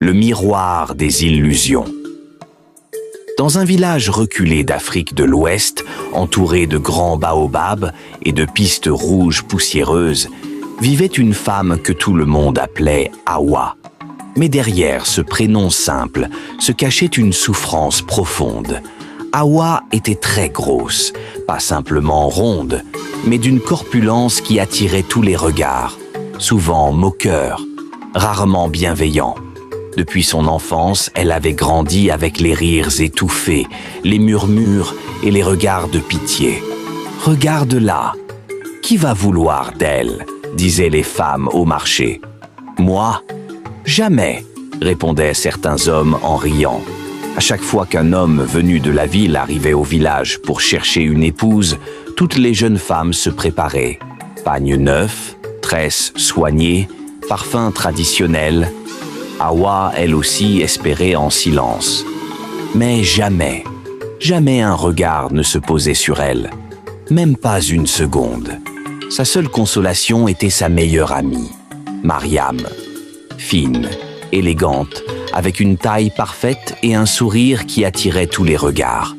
Le miroir des illusions. Dans un village reculé d'Afrique de l'Ouest, entouré de grands baobabs et de pistes rouges poussiéreuses, vivait une femme que tout le monde appelait Hawa. Mais derrière ce prénom simple se cachait une souffrance profonde. Hawa était très grosse, pas simplement ronde, mais d'une corpulence qui attirait tous les regards, souvent moqueurs, rarement bienveillants. Depuis son enfance, elle avait grandi avec les rires étouffés, les murmures et les regards de pitié. « Regarde-la, qui va vouloir d'elle ?» disaient les femmes au marché. « Moi ? Jamais !» répondaient certains hommes en riant. À chaque fois qu'un homme venu de la ville arrivait au village pour chercher une épouse, toutes les jeunes femmes se préparaient. Pagne neuf, tresses soignées, parfums traditionnels. Hawa, elle aussi, espérait en silence. Mais jamais, jamais un regard ne se posait sur elle, même pas une seconde. Sa seule consolation était sa meilleure amie, Mariam. Fine, élégante, avec une taille parfaite et un sourire qui attirait tous les regards.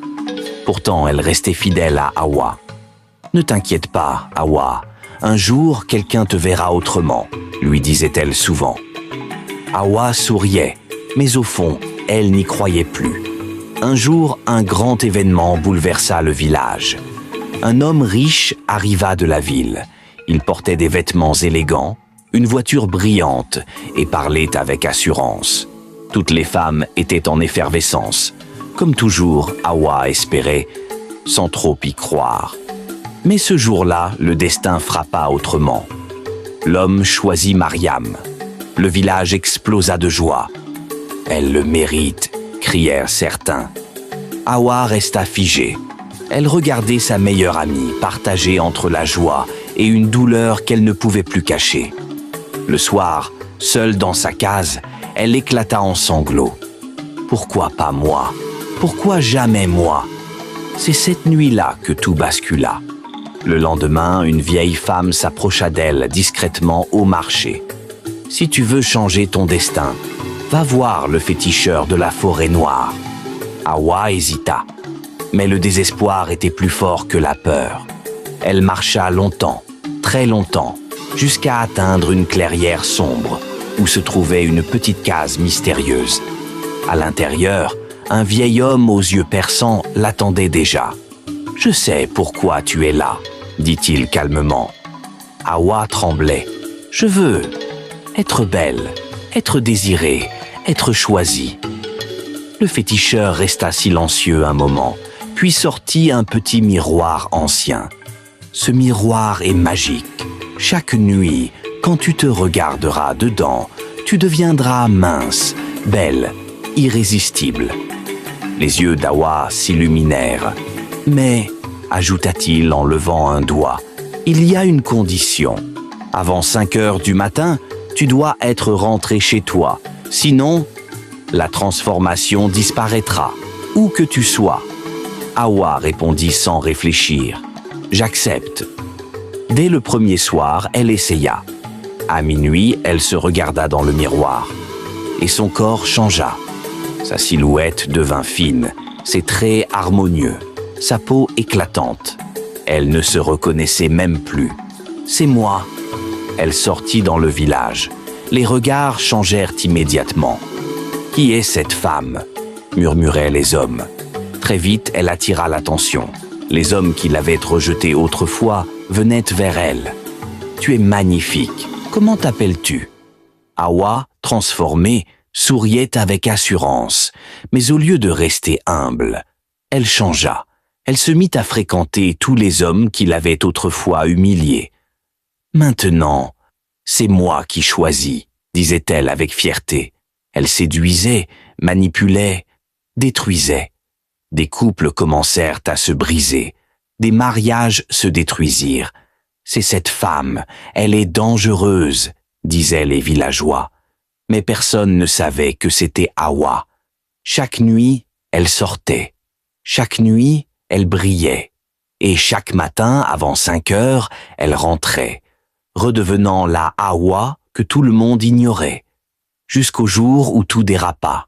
Pourtant, elle restait fidèle à Hawa. « Ne t'inquiète pas, Hawa, un jour quelqu'un te verra autrement », lui disait-elle souvent. Hawa souriait, mais au fond, elle n'y croyait plus. Un jour, un grand événement bouleversa le village. Un homme riche arriva de la ville. Il portait des vêtements élégants, une voiture brillante et parlait avec assurance. Toutes les femmes étaient en effervescence. Comme toujours, Hawa espérait, sans trop y croire. Mais ce jour-là, le destin frappa autrement. L'homme choisit Mariam. Le village explosa de joie. « Elle le mérite !» crièrent certains. Hawa resta figée. Elle regardait sa meilleure amie, partagée entre la joie et une douleur qu'elle ne pouvait plus cacher. Le soir, seule dans sa case, elle éclata en sanglots. « Pourquoi pas moi ? Pourquoi jamais moi ?» C'est cette nuit-là que tout bascula. Le lendemain, une vieille femme s'approcha d'elle discrètement au marché. « Si tu veux changer ton destin, va voir le féticheur de la forêt noire. » Hawa hésita, mais le désespoir était plus fort que la peur. Elle marcha longtemps, très longtemps, jusqu'à atteindre une clairière sombre où se trouvait une petite case mystérieuse. À l'intérieur, un vieil homme aux yeux perçants l'attendait déjà. « Je sais pourquoi tu es là, » dit-il calmement. Hawa tremblait. « Je veux être belle, être désirée, être choisie. » Le féticheur resta silencieux un moment, puis sortit un petit miroir ancien. « Ce miroir est magique. Chaque nuit, quand tu te regarderas dedans, tu deviendras mince, belle, irrésistible. » Les yeux d'Hawa s'illuminèrent. « Mais, » ajouta-t-il en levant un doigt, « il y a une condition. Avant 5 heures du matin, tu dois être rentré chez toi. Sinon, la transformation disparaîtra, où que tu sois. » Hawa répondit sans réfléchir. « J'accepte. » Dès le premier soir, elle essaya. À minuit, elle se regarda dans le miroir. Et son corps changea. Sa silhouette devint fine, ses traits harmonieux, sa peau éclatante. Elle ne se reconnaissait même plus. « C'est moi !» Elle sortit dans le village. Les regards changèrent immédiatement. « Qui est cette femme ?» murmuraient les hommes. Très vite, elle attira l'attention. Les hommes qui l'avaient rejetée autrefois venaient vers elle. « Tu es magnifique. Comment t'appelles-tu » Hawa, transformée, souriait avec assurance. Mais au lieu de rester humble, elle changea. Elle se mit à fréquenter tous les hommes qui l'avaient autrefois humiliée. « Maintenant, c'est moi qui choisis », disait-elle avec fierté. Elle séduisait, manipulait, détruisait. Des couples commencèrent à se briser. Des mariages se détruisirent. « C'est cette femme, elle est dangereuse », disaient les villageois. Mais personne ne savait que c'était Hawa. Chaque nuit, elle sortait. Chaque nuit, elle brillait. Et chaque matin, avant 5 heures, elle rentrait, redevenant la Hawa que tout le monde ignorait. jusqu'au jour où tout dérapa.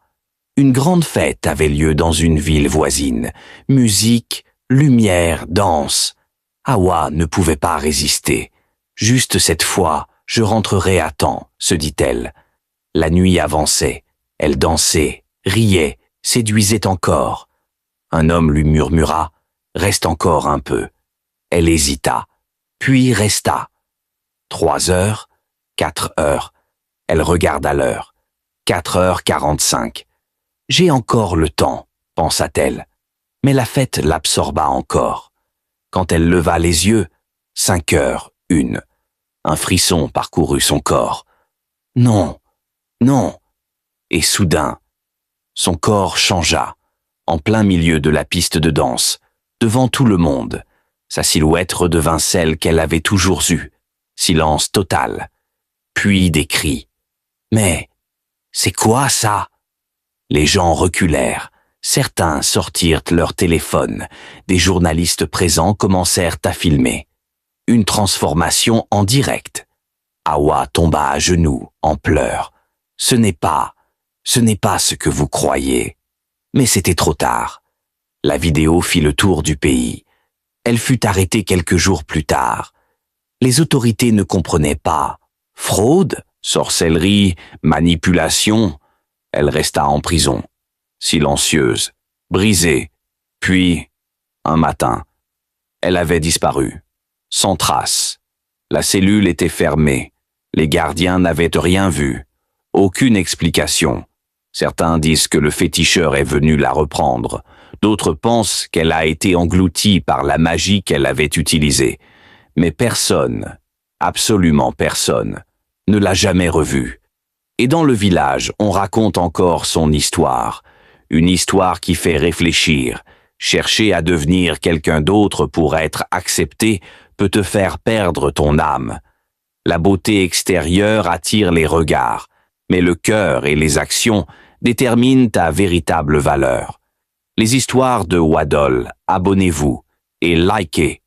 Une grande fête avait lieu dans une ville voisine. Musique, lumière, danse. Hawa ne pouvait pas résister. Juste cette fois, je rentrerai à temps, se dit-elle. La nuit avançait. Elle dansait, riait, séduisait encore. Un homme lui murmura « Reste encore un peu ». Elle hésita, puis resta. 3 heures, 4 heures. Elle regarda l'heure. 4h45. J'ai encore le temps, pensa-t-elle. Mais la fête l'absorba encore. Quand elle leva les yeux, 5h01. Un frisson parcourut son corps. Non, non. Et soudain, son corps changea, en plein milieu de la piste de danse, devant tout le monde. Sa silhouette redevint celle qu'elle avait toujours eue. Silence total. Puis des cris. Mais, c'est quoi ça? Les gens reculèrent. Certains sortirent leur téléphone. Des journalistes présents commencèrent à filmer. Une transformation en direct. Hawa tomba à genoux, en pleurs. Ce n'est pas ce que vous croyez. Mais c'était trop tard. La vidéo fit le tour du pays. Elle fut arrêtée quelques jours plus tard. Les autorités ne comprenaient pas. Fraude, sorcellerie, manipulation. Elle resta en prison, silencieuse, brisée. Puis, un matin, elle avait disparu, sans trace. La cellule était fermée. Les gardiens n'avaient rien vu. Aucune explication. Certains disent que le féticheur est venu la reprendre. D'autres pensent qu'elle a été engloutie par la magie qu'elle avait utilisée. Mais personne, absolument personne, ne l'a jamais revue. Et dans le village, on raconte encore son histoire. Une histoire qui fait réfléchir. Chercher à devenir quelqu'un d'autre pour être accepté peut te faire perdre ton âme. La beauté extérieure attire les regards, mais le cœur et les actions déterminent ta véritable valeur. Les histoires de Waddle, abonnez-vous et likez.